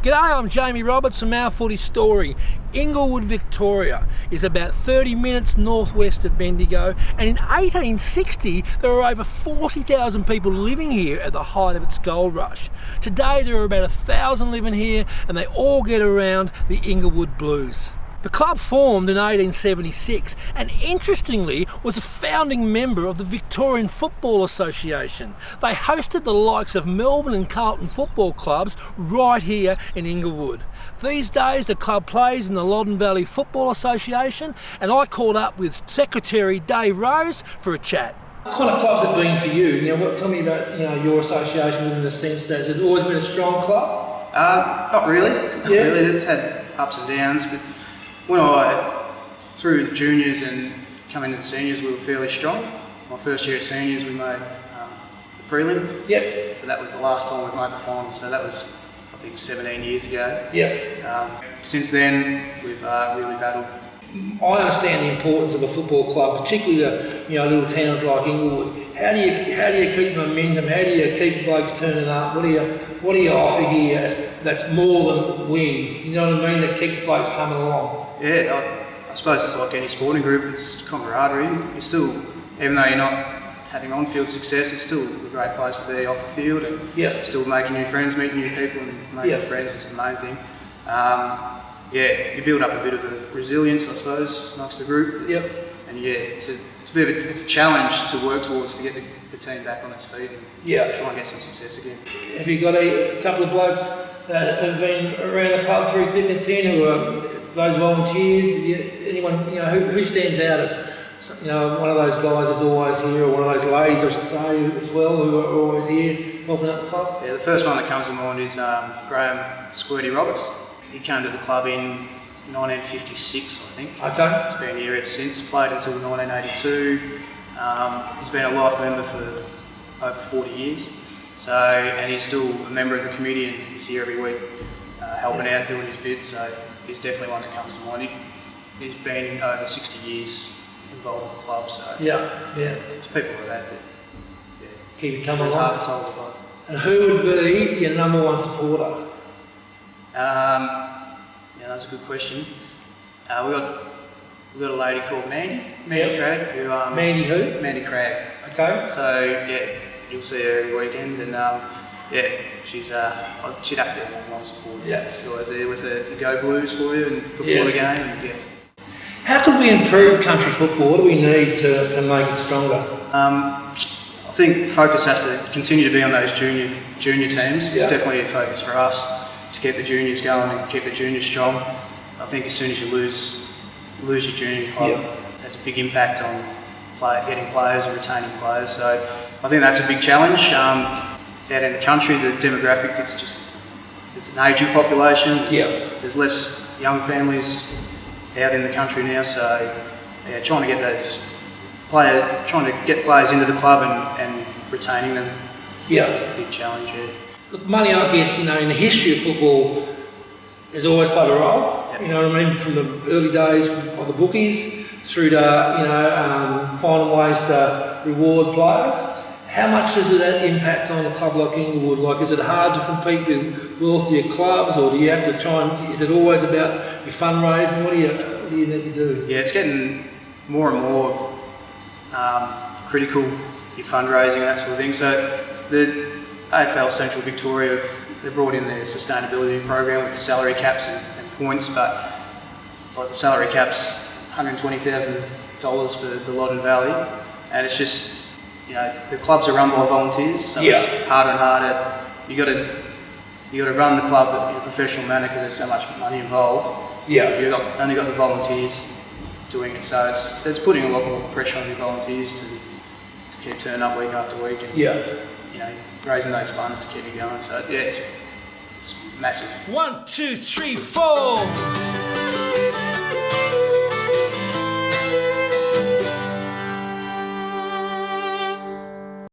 G'day, I'm Jamie Roberts from Our Footy Story. Inglewood, Victoria is about 30 minutes northwest of Bendigo, and in 1860 there were over 40,000 people living here at the height of its gold rush. Today there are about 1,000 living here, and they all get around the Inglewood Blues. The club formed in 1876 and interestingly was a founding member of the Victorian Football Association. They hosted the likes of Melbourne and Carlton football clubs right here in Inglewood. These days the club plays in the Loddon Valley Football Association, and I caught up with Secretary Dave Rose for a chat. What kind of clubs have it been for you? Tell me about your association within the sense that has it always been a strong club? Not really. Not really. It's had ups and downs, but when through the juniors and coming into the seniors, we were fairly strong. My first year at seniors, we made the prelim. Yep. But that was the last time we made the final, so that was, I think, 17 years ago. Yep. Since then, we've really battled. I understand the importance of a football club, particularly to little towns like Inglewood. How do you keep momentum? How do you keep blokes turning up? What do you offer here that's more than wins? You know what I mean? That keeps blokes coming along. Yeah, I suppose it's like any sporting group. It's camaraderie. You still, even though you're not having on-field success, it's still a great place to be off the field, and still making new friends, meeting new people, and making friends is the main thing. You build up a bit of a resilience, I suppose, amongst the group. Yep. And it's a challenge to work towards to get the team back on its feet and try and get some success again. Have you got a couple of blokes that have been around the club through thick and thin, who are those volunteers? Anyone who stands out as one of those guys who's always here, or one of those ladies, I should say, as well, who are always here helping out the club? Yeah, the first one that comes to mind is Graham Squirty Roberts. He came to the club in 1956, I think. Okay. He's been here ever since, played until 1982. He's been a life member for over 40 years. So, and he's still a member of the committee, and he's here every week helping out, doing his bit. So he's definitely one that comes to mind. He's been over 60 years involved with the club. So it's people like that keep it coming along. That's all we've got. And who would be your number one supporter? That's a good question. We got a lady called Mandy Craig. Who, Mandy who? Mandy Craig. Okay. So you'll see her every weekend, and she'd have to be a number one supporter. Yeah. She's always there with the Go Blues for you and before the game. And, How can we improve country football? What do we need to make it stronger? I think focus has to continue to be on those junior teams. It's definitely a focus for us to keep the juniors going and keep the juniors strong. I think as soon as you lose your junior club, that's a big impact on getting players and retaining players. So I think that's a big challenge. Out in the country, the demographic it's an ageing population. There's less young families out in the country now. So trying to get players into the club and retaining them is a big challenge. Look, money, I guess, in the history of football has always played a role. Yep. You know what I mean? From the early days of the bookies through to, finding ways to reward players. How much does that impact on a club like Inglewood? Like, is it hard to compete with wealthier clubs, or do you have to is it always about your fundraising? What do you need to do? Yeah, it's getting more and more critical, your fundraising and that sort of thing. So the AFL Central Victoria, they brought in their sustainability program with salary caps and points, but the salary cap's $120,000 for the Loddon Valley, and it's just, the clubs are run by volunteers, so it's harder and harder. You got to run the club in a professional manner because there's so much money involved. You've only got the volunteers doing it, so it's putting a lot more pressure on your volunteers to keep turning up week after week and raising those funds to keep you going. So it's massive. 1, 2, 3, 4.